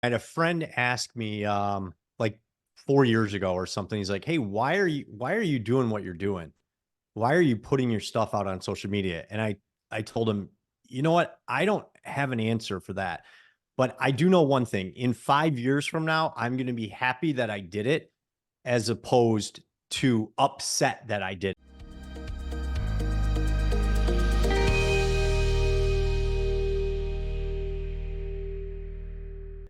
I had a friend ask me like 4 years ago or something. He's like, "Hey, why are you doing what you're doing? Why are you putting your stuff out on social media?" And I told him, "You know what? I don't have an answer for that. But I do know one thing. In 5 years from now, I'm going to be happy that I did it as opposed to upset that I did."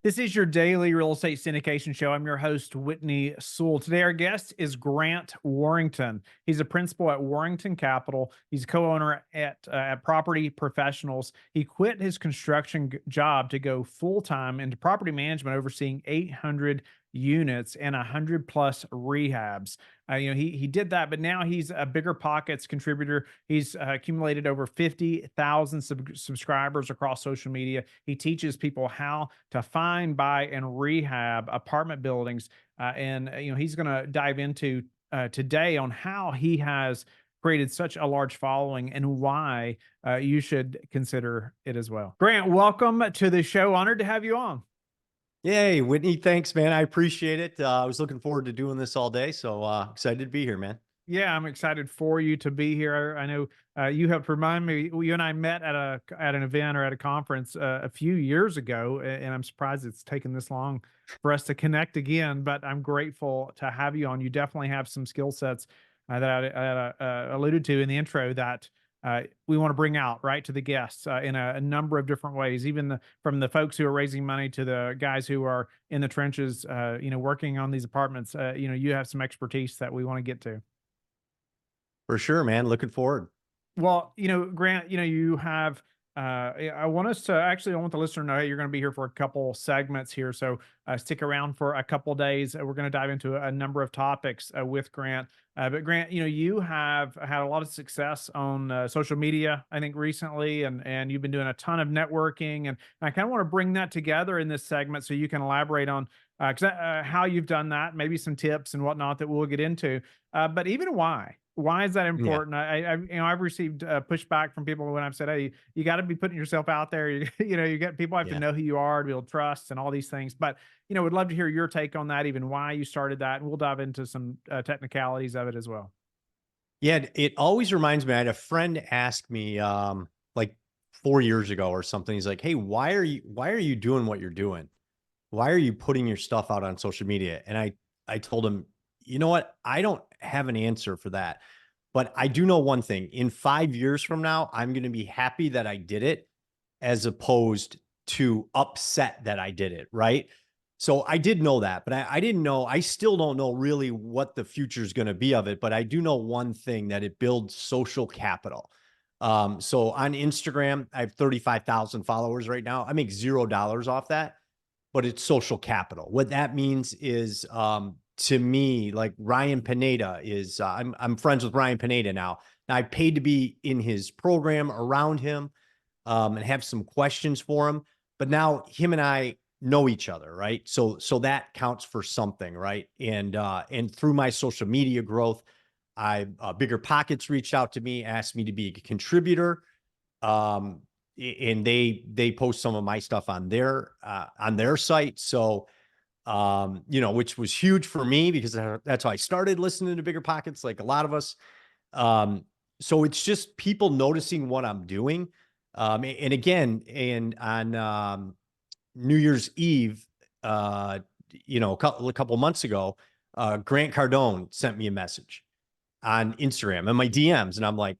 This is your daily real estate syndication show. I'm your host, Whitney Sewell. Today, our guest is Grant Warrington. He's a principal at Warrington Capital. He's a co-owner at Property Professionals. He quit his construction job to go full-time into property management, overseeing 800 units and 100 plus rehabs. He did that, but now he's a Bigger Pockets contributor. He's accumulated over 50,000 subscribers across social media. He teaches people how to find, buy, and rehab apartment buildings. He's going to dive into today on how he has created such a large following and why you should consider it as well. Grant, welcome to the show. Honored to have you on. Yay, Whitney. Thanks, man. I appreciate it. I was looking forward to doing this all day. So excited to be here, man. Yeah, I'm excited for you to be here. I know you helped remind me. You and I met at an event or at a conference a few years ago, and I'm surprised it's taken this long for us to connect again. But I'm grateful to have you on. You definitely have some skill sets that I alluded to in the intro that we want to bring out right to the guests in a number of different ways. Even from the folks who are raising money to the guys who are in the trenches, working on these apartments. You have some expertise that we want to get to. For sure, man. Looking forward. Well, Grant, you have I want us to actually, I want the listener to know, hey, you're going to be here for a couple segments here. So stick around for a couple days. We're going to dive into a number of topics with Grant. But Grant, you have had a lot of success on social media, I think recently, and you've been doing a ton of networking. And I kind of want to bring that together in this segment so you can elaborate on how you've done that, maybe some tips and whatnot that we'll get into. But even why? Why is that Yeah. important? I've received pushback from people when I've said, "Hey, you got to be putting yourself out there." You get people have to Yeah. know who you are to build trust and all these things. But would love to hear your take on that, even why you started that, and we'll dive into some technicalities of it as well. Yeah. It always reminds me. I had a friend ask me like 4 years ago or something. He's like, "Hey, why are you doing what you're doing? Why are you putting your stuff out on social media?" And I told him, "You know what? I don't have an answer for that. But I do know one thing. In 5 years from now, I'm going to be happy that I did it as opposed to upset that I did it." Right. So I did know that, but I didn't know. I still don't know really what the future is going to be of it. But I do know one thing, that it builds social capital. So on Instagram, I have 35,000 followers right now. I make $0 off that, but it's social capital. What that means is, to me, like Ryan Pineda is, I'm friends with Ryan Pineda now. Now I paid to be in his program around him, and have some questions for him. But now him and I know each other, right? So that counts for something, right? And through my social media growth, Bigger Pockets reached out to me, asked me to be a contributor. Um, and they post some of my stuff on their site. So which was huge for me because that's how I started listening to Bigger Pockets, like a lot of us. Um, so it's just people noticing what I'm doing. And again, and on New Year's Eve, a couple months ago, Grant Cardone sent me a message on Instagram and my DMs, and I'm like,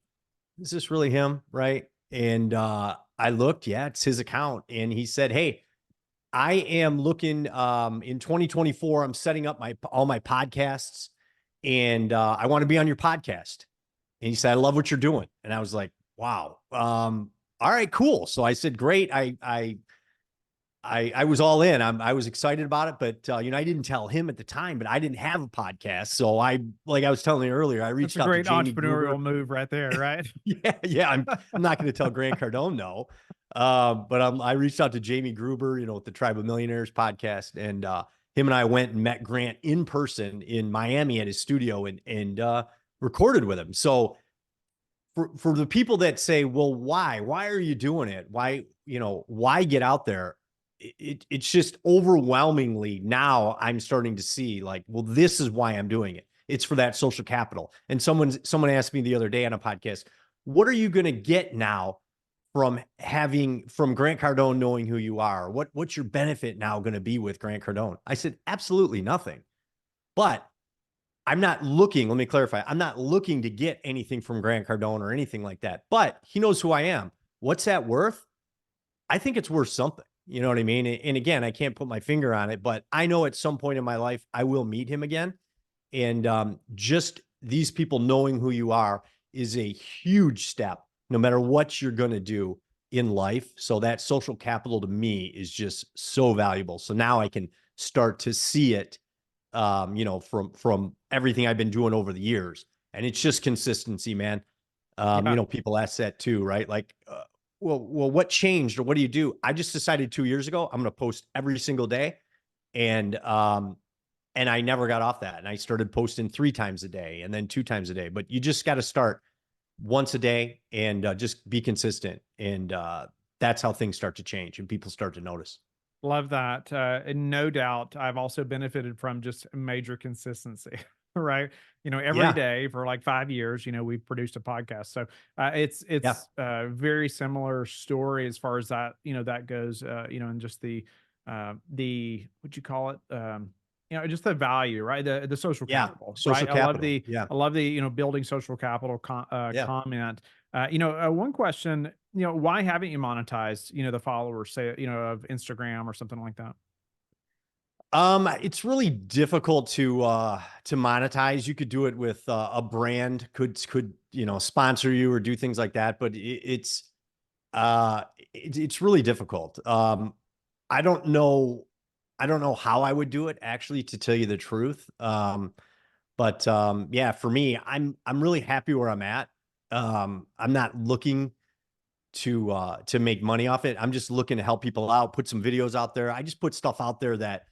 "Is this really him?" Right? And I looked, yeah, it's his account, and he said, "Hey, I am looking in 2024. I'm setting up all my podcasts, and I want to be on your podcast." And he said, "I love what you're doing." And I was like, "Wow, all right, cool." So I said, "Great." I was all in. I was excited about it, but I didn't tell him at the time, but I didn't have a podcast, so like I was telling you earlier, I That's reached a out to great Jamie Gruber. entrepreneurial move right there, right? Yeah, yeah. I'm not going to tell Grant Cardone no. But I reached out to Jamie Gruber, with the Tribe of Millionaires podcast, and him and I went and met Grant in person in Miami at his studio and recorded with him. So for the people that say, "Well, why are you doing it? Why get out there?" it's just overwhelmingly now I'm starting to see like, well, this is why I'm doing it. It's for that social capital. And someone asked me the other day on a podcast, what are you going to get now from Grant Cardone knowing who you are? What's your benefit now going to be with Grant Cardone? I said, absolutely nothing. But I'm not looking, let me clarify, I'm not looking to get anything from Grant Cardone or anything like that. But he knows who I am. What's that worth? I think it's worth something. You know what I mean? And again, I can't put my finger on it, but I know at some point in my life, I will meet him again. And just these people knowing who you are is a huge step, no matter what you're going to do in life. So that social capital to me is just so valuable. So now I can start to see it, from everything I've been doing over the years. And it's just consistency, man. Yeah. People ask that too, right? Like, well, what changed or what do you do? I just decided 2 years ago, I'm going to post every single day. And I never got off that. And I started posting 3 times a day and then 2 times a day, but you just got to start once a day and just be consistent. And that's how things start to change and people start to notice. Love that. And no doubt, I've also benefited from just major consistency, right? Every Yeah. day for like 5 years, we've produced a podcast. So it's Yeah. it's a very similar story as far as that goes. And just the what you call it, just the value, right? The social Yeah. capital, Social right? capital. Yeah. I love the building social capital Yeah. comment. One question, why haven't you monetized, the followers, say, of Instagram or something like that? It's really difficult to monetize. You could do it with a brand could, sponsor you or do things like that, but uh it's really difficult. I don't know I don't know how I would do it actually, to tell you the truth. But yeah, for me, I'm really happy where I'm at. I'm not looking to make money off it. I'm just looking to help people out, put some videos out there. I just put stuff out there that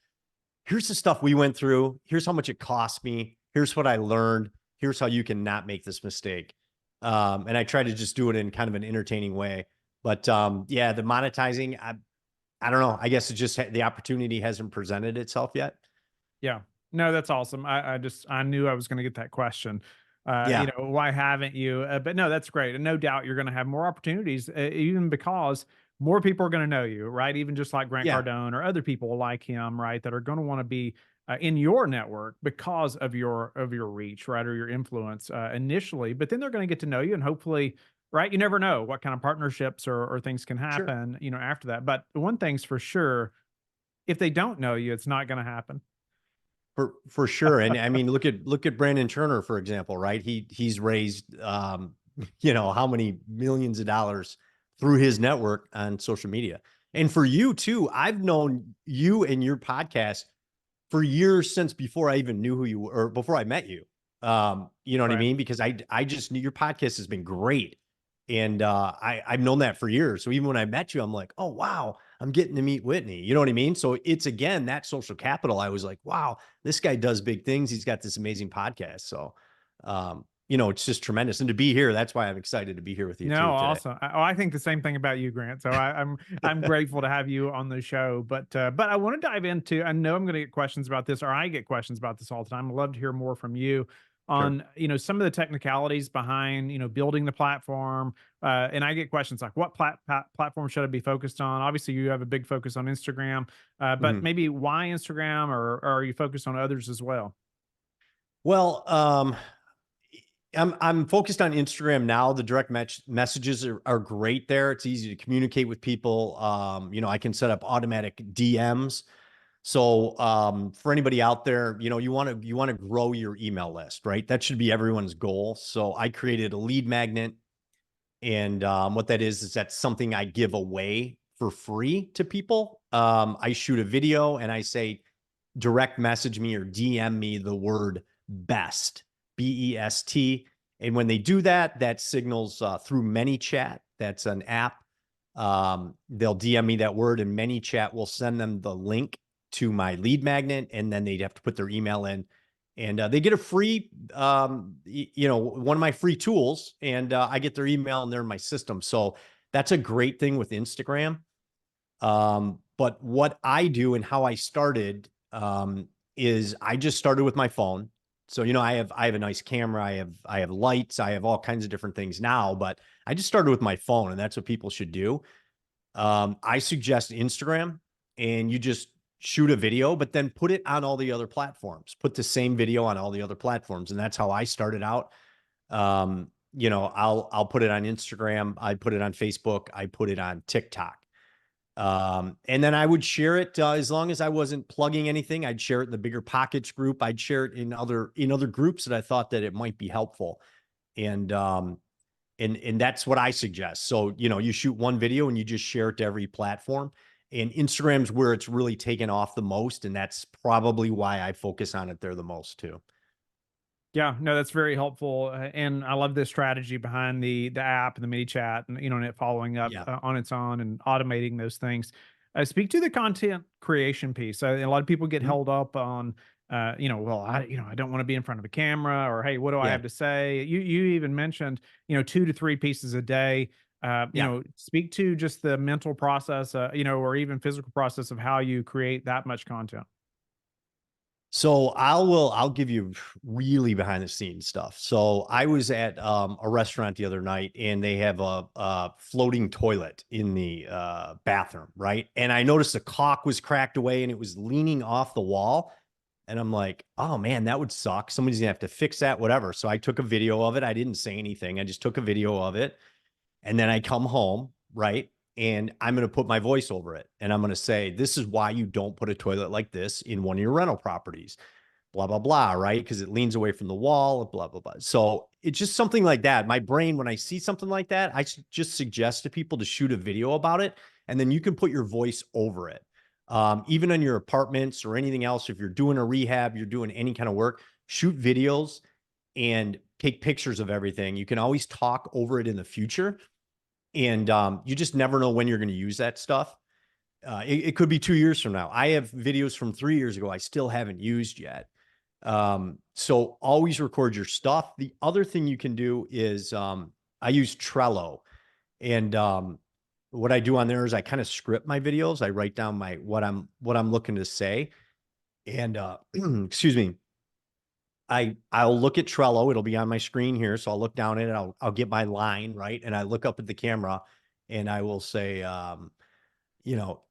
here's the stuff we went through. Here's how much it cost me. Here's what I learned. Here's how you can not make this mistake. And I try to just do it in kind of an entertaining way. But yeah, the monetizing, I don't know. I guess it's just the opportunity hasn't presented itself yet. Yeah. No, that's awesome. I knew I was going to get that question. Yeah. Why haven't you? But no, that's great. And no doubt you're going to have more opportunities, even because more people are going to know you, right? Even just like Grant Yeah. Cardone or other people like him, right? That are going to want to be in your network because of your reach, right? Or your influence initially, but then they're going to get to know you and hopefully, right? You never know what kind of partnerships or things can Sure. happen, after that. But one thing's for sure, if they don't know you, it's not going to happen. For sure. And I mean, look at Brandon Turner, for example, right? He's raised how many millions of dollars through his network on social media. And for you too, I've known you and your podcast for years, since before I even knew who you were, or before I met you. You know what I Right. mean? Because I just knew your podcast has been great. And I've known that for years. So even when I met you, I'm like, oh wow, I'm getting to meet Whitney. You know what I mean? So it's again that social capital. I was like, wow, this guy does big things. He's got this amazing podcast. So it's just tremendous. And to be here, that's why I'm excited to be here with you No, too today. awesome. I think the same thing about you, Grant. So I'm grateful to have you on the show. But I want to dive into. I know I'm going to get questions about this, or I get questions about this all the time. I'd love to hear more from you Sure. on some of the technicalities behind building the platform. And I get questions like, what platform should I be focused on? Obviously, you have a big focus on Instagram, but Mhm. maybe why Instagram, or are you focused on others as well? Well, I'm focused on Instagram now. The direct messages are great there. It's easy to communicate with people. I can set up automatic DMs. So for anybody out there, you want to grow your email list, right? That should be everyone's goal. So I created a lead magnet, and what that is that's something I give away for free to people. I shoot a video and I say, direct message me or DM me the word best, BEST. And when they do that, that signals through ManyChat. That's an app. They'll DM me that word, and ManyChat will send them the link to my lead magnet, and then they'd have to put their email in. And they get a free, one of my free tools, and I get their email and they're in my system. So that's a great thing with Instagram. But what I do and how I started is I just started with my phone. So, I have a nice camera. I have lights. I have all kinds of different things now, but I just started with my phone, and that's what people should do. I suggest Instagram, and you just shoot a video, but then put it on all the other platforms. Put the same video on all the other platforms, and that's how I started out. I'll put it on Instagram. I put it on Facebook. I put it on TikTok. And then I would share it as long as I wasn't plugging anything. I'd share it in the Bigger Pockets group. I'd share it in other groups that I thought that it might be helpful. And and that's what I suggest. So, you shoot one video and you just share it to every platform. And Instagram's where it's really taken off the most, and that's probably why I focus on it there the most too. Yeah, no, that's very helpful, and I love this strategy behind the app and the mini chat, and and it following up Yeah. on its own and automating those things. Speak to the content creation piece. A lot of people get Mhm. held up on, well, I don't want to be in front of a camera, or hey, what do I Yeah. have to say? You even mentioned, 2 to 3 pieces a day. Yeah. Speak to just the mental process, or even physical process of how you create that much content. So I'll give you really behind the scenes stuff. So I was at a restaurant the other night, and they have a floating toilet in the bathroom, right? And I noticed the caulk was cracked away and it was leaning off the wall. And I'm like, oh man, that would suck. Somebody's gonna have to fix that, whatever. So I took a video of it. I didn't say anything. I just took a video of it. And then I come home, right? And I'm going to put my voice over it. And I'm going to say, this is why you don't put a toilet like this in one of your rental properties, blah, blah, blah, right? Because it leans away from the wall, blah, blah, blah. So it's just something like that. My brain, when I see something like that, I just suggest to people to shoot a video about it. And then you can put your voice over it. Even on your apartments or anything else, if you're doing a rehab, you're doing any kind of work, shoot videos and take pictures of everything. You can always talk over it in the future, and you just never know when you're going to use that stuff. It could be 2 years from now. I have videos from 3 years ago I still haven't used yet. So always record your stuff. The other thing you can do is I use Trello, and what I do on there is I kind of script my videos. I write down what I'm looking to say, and excuse me. I'll look at Trello. It'll be on my screen here. So I'll look down at it. I'll get my line, right? And I look up at the camera and I will say, you know,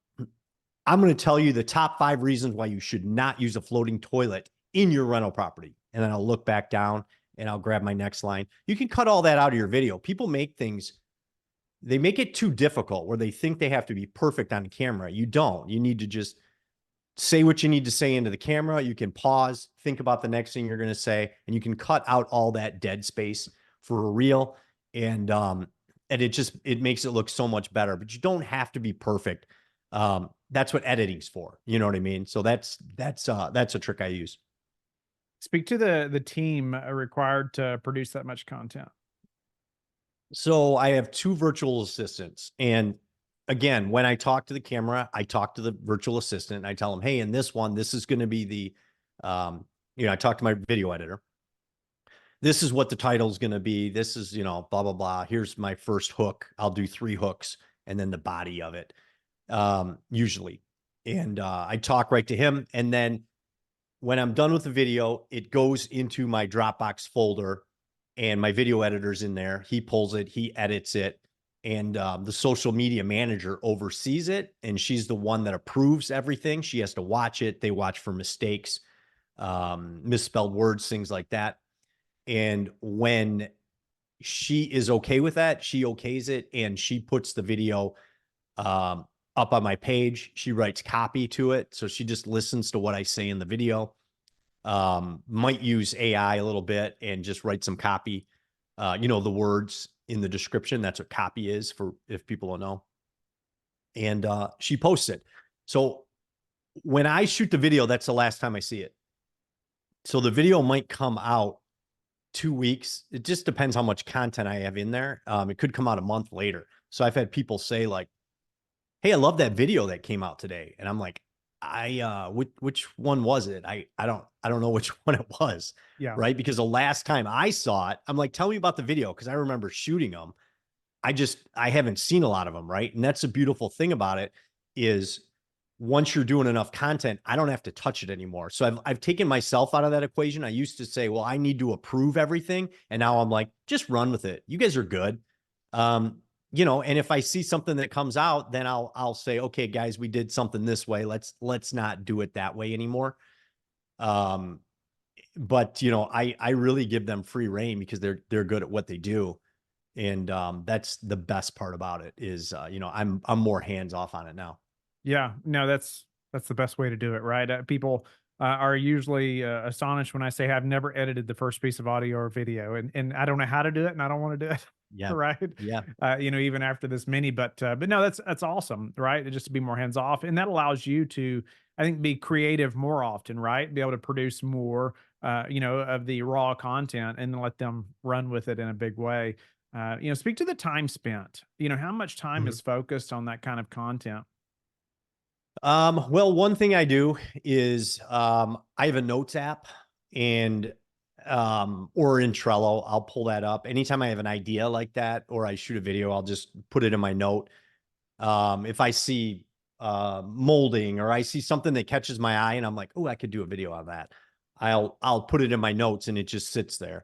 I'm going to tell you the top 5 reasons why you should not use a floating toilet in your rental property. And then I'll look back down and I'll grab my next line. You can cut all that out of your video. People they make it too difficult where they think they have to be perfect on camera. You don't. You need to just say what you need to say into the camera. You can pause, think about the next thing you're going to say, and you can cut out all that dead space for a reel. And it makes it look so much better, but you don't have to be perfect. That's what editing's for. You know what I mean? So that's a trick I use. Speak to the team required to produce that much content. So I have 2 virtual assistants, and again, when I talk to the camera, I talk to the virtual assistant and I tell them, hey, in this one, this is going to be I talk to my video editor. This is what the title is going to be. This is, blah, blah, blah. Here's my first hook. I'll do 3 hooks and then the body of it, usually. And I talk right to him. And then when I'm done with the video, it goes into my Dropbox folder, and my video editor's in there. He pulls it, he edits it, and the social media manager oversees it. And she's the one that approves everything. She has to watch it. They watch for mistakes, misspelled words, things like that. And when she is okay with that, she okays it, and she puts the video up on my page. She writes copy to it. So she just listens to what I say in the video. Might use AI a little bit and just write some copy, the words in the description. That's what copy is, for if people don't know. And she posts it. So when I shoot the video, that's the last time I see it. So the video might come out 2 weeks. It just depends how much content I have in there. It could come out a month later. So I've had people say like, hey, I love that video that came out today. And I'm like, which one was it? I don't know which one it was. Yeah. Right. Because the last time I saw it, I'm like, tell me about the video. Cause I remember shooting them. I haven't seen a lot of them. Right. And that's the beautiful thing about it is once you're doing enough content, I don't have to touch it anymore. So I've taken myself out of that equation. I used to say, well, I need to approve everything. And now I'm like, just run with it. You guys are good. You know, and if I see something that comes out, then I'll say, okay, guys, we did something this way. Let's not do it that way anymore. But you know, I really give them free reign because they're good at what they do. And that's the best part about it is, you know, I'm more hands off on it now. Yeah, no, that's the best way to do it, right? People are usually astonished when I say I've never edited the first piece of audio or video, and I don't know how to do it, and I don't want to do it, Yeah. right? Yeah. You know, even after this many, but no, that's awesome, right? Just to be more hands off, and that allows you to, I think, be creative more often, right? Be able to produce more, you know, of the raw content, and then let them run with it in a big way. You know, speak to the time spent. You know, how much time Mhm. is focused on that kind of content? Well, one thing I do is I have a notes app and or in Trello, I'll pull that up. Anytime I have an idea like that or I shoot a video, I'll just put it in my note. If I see molding or I see something that catches my eye and I'm like, oh, I could do a video on that. I'll put it in my notes and it just sits there.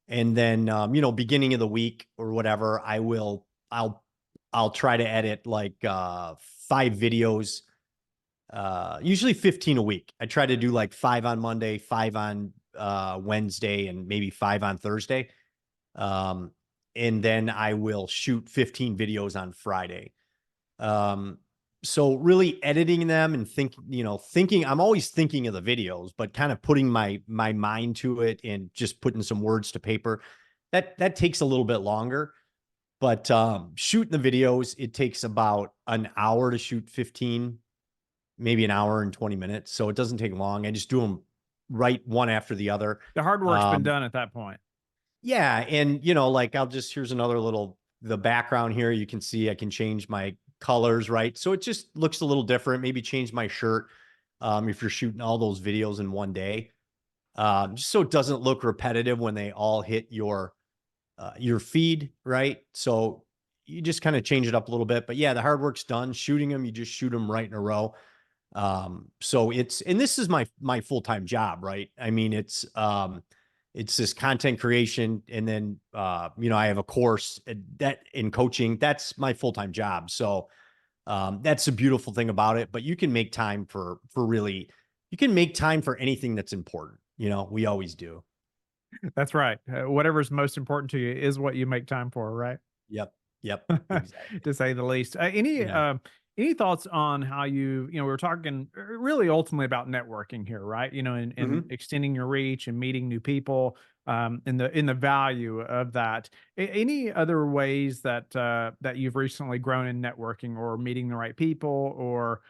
And then you know, beginning of the week or whatever, I'll try to edit like 5 videos, usually 15 a week. I try to do like 5 on Monday, 5 on Wednesday, and maybe 5 on Thursday. Um, and then I will shoot 15 videos on Friday. Um, so really editing them and thinking, I'm always thinking of the videos, but kind of putting my mind to it and just putting some words to paper. That takes a little bit longer. But shooting the videos, it takes about an hour to shoot 15, maybe an hour and 20 minutes. So it doesn't take long. I just do them right one after the other. The hard work's been Um, done at that point. yeah. And, you know, like here's another little, the background here, you can see I can change my colors, right? So it just looks a little different. Maybe change my shirt if you're shooting all those videos in one day. Just so it doesn't look repetitive when they all hit your feed, right? So you just kind of change it up a little bit. But yeah, the hard work's done. Shooting them, you just shoot them right in a row. So and this is my full-time job, right? I mean, it's this content creation. And then, you know, I have a course that in coaching, that's my full-time job. So, that's the beautiful thing about it, but you can make time you can make time for anything that's important. You know, we always do. That's right. Whatever's most important to you is what you make time for, right? Yep. Yep. Exactly. To say the least. Yeah. Any thoughts on how you know, we were talking really ultimately about networking here, right? You know, and Mhm. extending your reach and meeting new people, in the value of that. Any other ways that that you've recently grown in networking or meeting the right people, or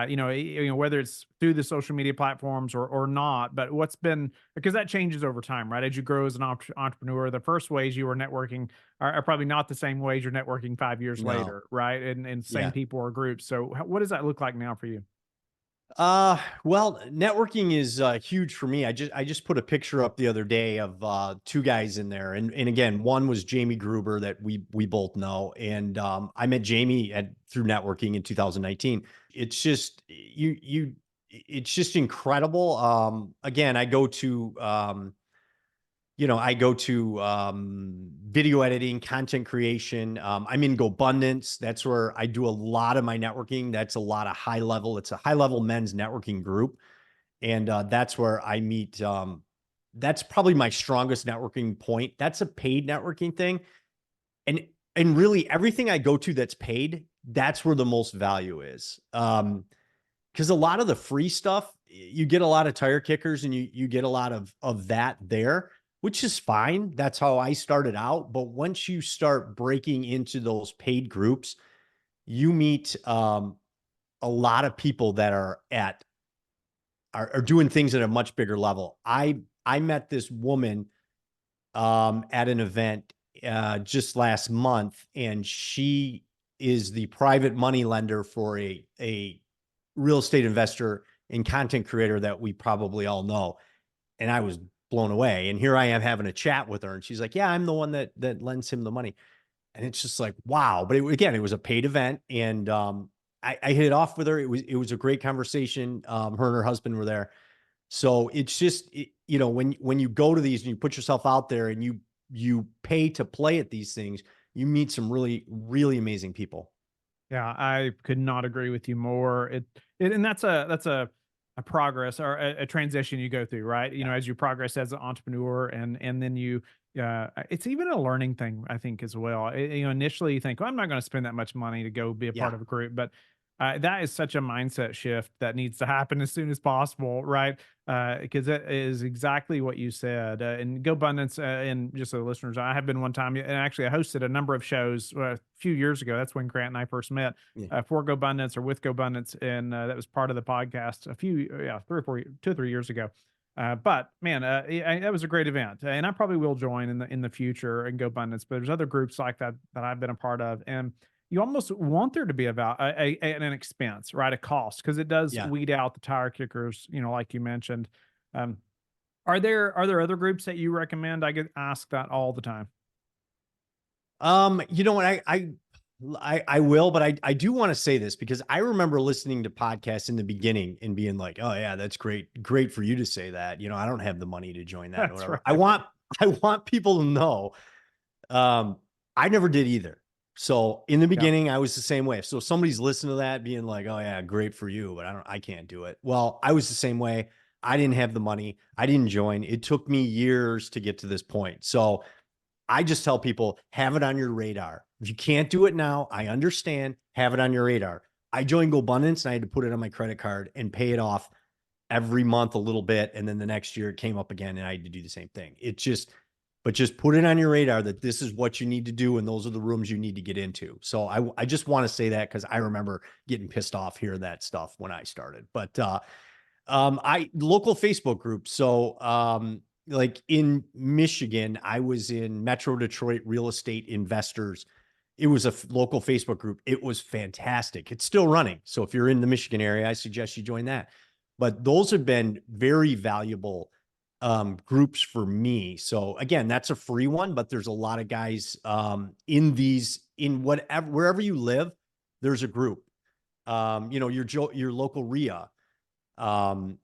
you know, whether it's through the social media platforms or not, but what's been, because that changes over time, right? As you grow as an entrepreneur, the first ways you were networking are probably not the same ways you're networking 5 years No. later, right? And same Yeah. people or groups. So what does that look like now for you? Well, networking is huge for me. I just put a picture up the other day of two guys in there, and again, one was Jamie Gruber that we both know, and I met Jamie through networking in 2019. It's just it's just incredible. Again, I go to video editing, content creation. I'm in GoBundance. That's where I do a lot of my networking. That's a lot of high level. It's a high level men's networking group, and that's where I meet. That's probably my strongest networking point. That's a paid networking thing, and and really everything I go to that's paid, that's where the most value is. Because a lot of the free stuff, you get a lot of tire kickers and you get a lot of that there, which is fine. That's how I started out. But once you start breaking into those paid groups, you meet a lot of people that are doing things at a much bigger level. I met this woman at an event just last month, and she is the private money lender for a real estate investor and content creator that we probably all know. And I was blown away. And here I am having a chat with her, and she's like, "Yeah, I'm the one that lends him the money." And it's just like, wow. But again, it was a paid event, and I hit it off with her. It was a great conversation. Her and her husband were there. So it's just, when you go to these and you put yourself out there and you pay to play at these things, you meet some really, really amazing people. Yeah, I could not agree with you more. And that's a progress or a transition you go through, right? You know, as you progress as an entrepreneur, and then you, it's even a learning thing, I think, as well. Initially you think, well, I'm not going to spend that much money to go be a part Yeah. of a group, but that is such a mindset shift that needs to happen as soon as possible, right? Because that is exactly what you said. And GoBundance, and just so listeners, I have been one time, and actually I hosted a number of shows a few years ago. That's when Grant and I first met, Yeah. for GoBundance or with GoBundance, and that was part of the podcast a few, 2 or 3 years ago. But man, that was a great event, and I probably will join in the future and GoBundance. But there's other groups like that that I've been a part of, and you almost want there to be about an expense, right? A cost, because it does Yeah. weed out the tire kickers, like you mentioned. Um, are there other groups that you recommend? I get asked that all the time. You know what? I will, but I do want to say this because I remember listening to podcasts in the beginning and being like, oh yeah, that's great. Great for you to say that. I don't have the money to join that or That's whatever. right. I want people to know, um, I never did either. So in the Yeah. beginning, I was the same way. So somebody's listening to that being like, oh yeah, great for you, but I can't do it. Well, I was the same way. I didn't have the money. I didn't join. It took me years to get to this point. So I just tell people, have it on your radar. If you can't do it now, I understand. Have it on your radar. I joined GoBundance and I had to put it on my credit card and pay it off every month a little bit. And then the next year it came up again and I had to do the same thing. But just put it on your radar that this is what you need to do. And those are the rooms you need to get into. So I just want to say that because I remember getting pissed off hearing that stuff when I started. But I local Facebook groups. So like in Michigan, I was in Metro Detroit Real Estate Investors. It was a local Facebook group. It was fantastic. It's still running. So if you're in the Michigan area, I suggest you join that. But those have been very valuable groups for me. So again, that's a free one, but there's a lot of guys in whatever, wherever you live, there's a group. Your local RIA, um,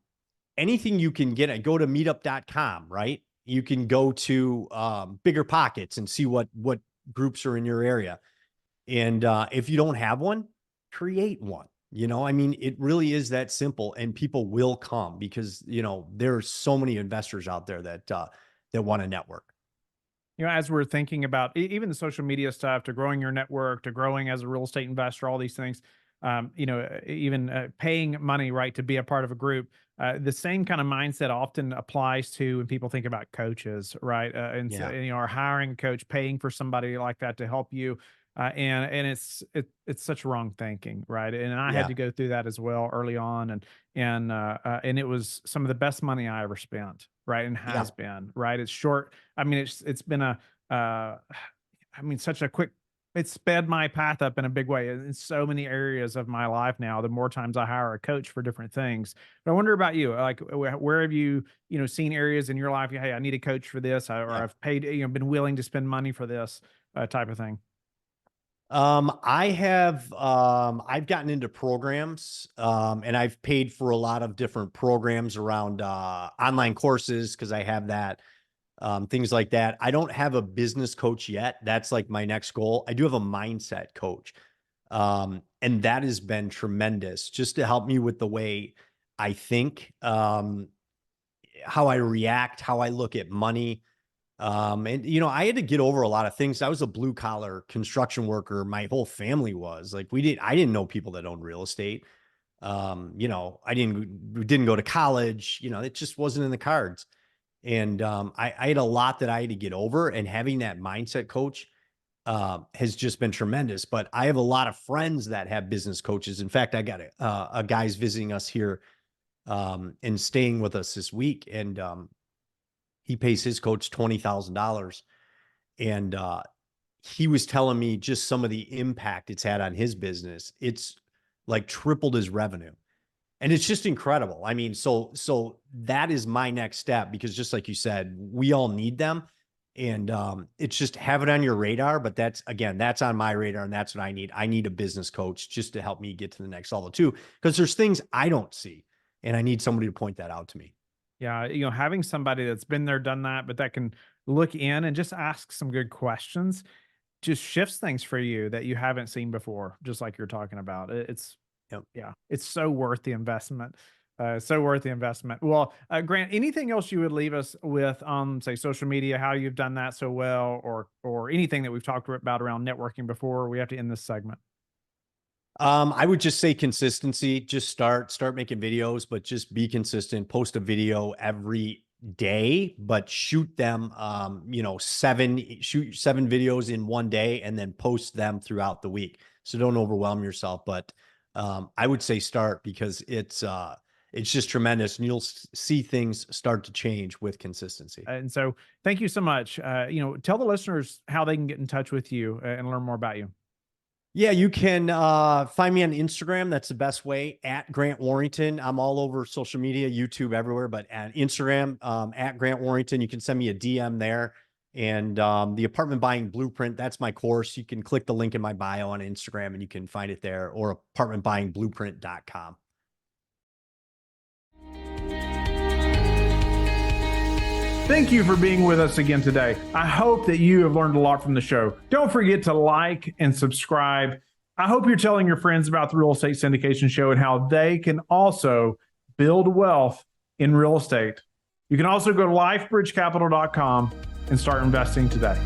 anything you can get. Go to meetup.com, right? You can go to Bigger Pockets and see what groups are in your area. And if you don't have one, create one. I mean, it really is that simple, and people will come because there's so many investors out there that want to network. As we're thinking about even the social media stuff, to growing your network, to growing as a real estate investor, all these things, even paying money, right, to be a part of a group. The same kind of mindset often applies to when people think about coaches, right? And so, Yeah, or hiring a coach, paying for somebody like that to help you. And it's such wrong thinking, right? And I had yeah, to go through that as well early on, and it was some of the best money I ever spent, right? And yeah, has been, right? It's short. I mean, it's been such a quick, it sped my path up in a big way in so many areas of my life now. The more times I hire a coach for different things. But I wonder about you, like where have you, seen areas in your life, hey, I need a coach for this, or yeah. I've paid, been willing to spend money for this type of thing. I've gotten into programs, and I've paid for a lot of different programs around online courses because I have that, things like that. I don't have a business coach yet. That's like my next goal. I do have a mindset coach. And that has been tremendous just to help me with the way I think, how I react, how I look at money. I had to get over a lot of things. I was a blue collar construction worker. My whole family was like, I didn't know people that owned real estate. We didn't go to college, it just wasn't in the cards. And I had a lot that I had to get over, and having that mindset coach has just been tremendous. But I have a lot of friends that have business coaches. In fact, I got a guy's visiting us here and staying with us this week. And he pays his coach $20,000. And he was telling me just some of the impact it's had on his business. It's like tripled his revenue. And it's just incredible. I mean, so that is my next step, because just like you said, we all need them. And it's just have it on your radar. But that's on my radar, and that's what I need. I need a business coach just to help me get to the next level too, because there's things I don't see, and I need somebody to point that out to me. Yeah, having somebody that's been there, done that, but that can look in and just ask some good questions just shifts things for you that you haven't seen before, just like you're talking about. It's Yep. yeah, it's so worth the investment. So worth the investment. Well, Grant, anything else you would leave us with on, say, social media, how you've done that so well, or anything that we've talked about around networking before we have to end this segment? I would just say consistency. Just start making videos, but just be consistent. Post a video every day, but shoot them, shoot 7 videos in one day and then post them throughout the week. So don't overwhelm yourself. But I would say start, because it's just tremendous, and you'll see things start to change with consistency. And so, thank you so much. Tell the listeners how they can get in touch with you and learn more about you. Yeah, you can find me on Instagram. That's the best way, at Grant Warrington. I'm all over social media, YouTube, everywhere, but at Instagram, at Grant Warrington. You can send me a DM there. And the Apartment Buying Blueprint, that's my course. You can click the link in my bio on Instagram and you can find it there, or apartmentbuyingblueprint.com. Thank you for being with us again today. I hope that you have learned a lot from the show. Don't forget to like and subscribe. I hope you're telling your friends about the Real Estate Syndication Show and how they can also build wealth in real estate. You can also go to lifebridgecapital.com and start investing today.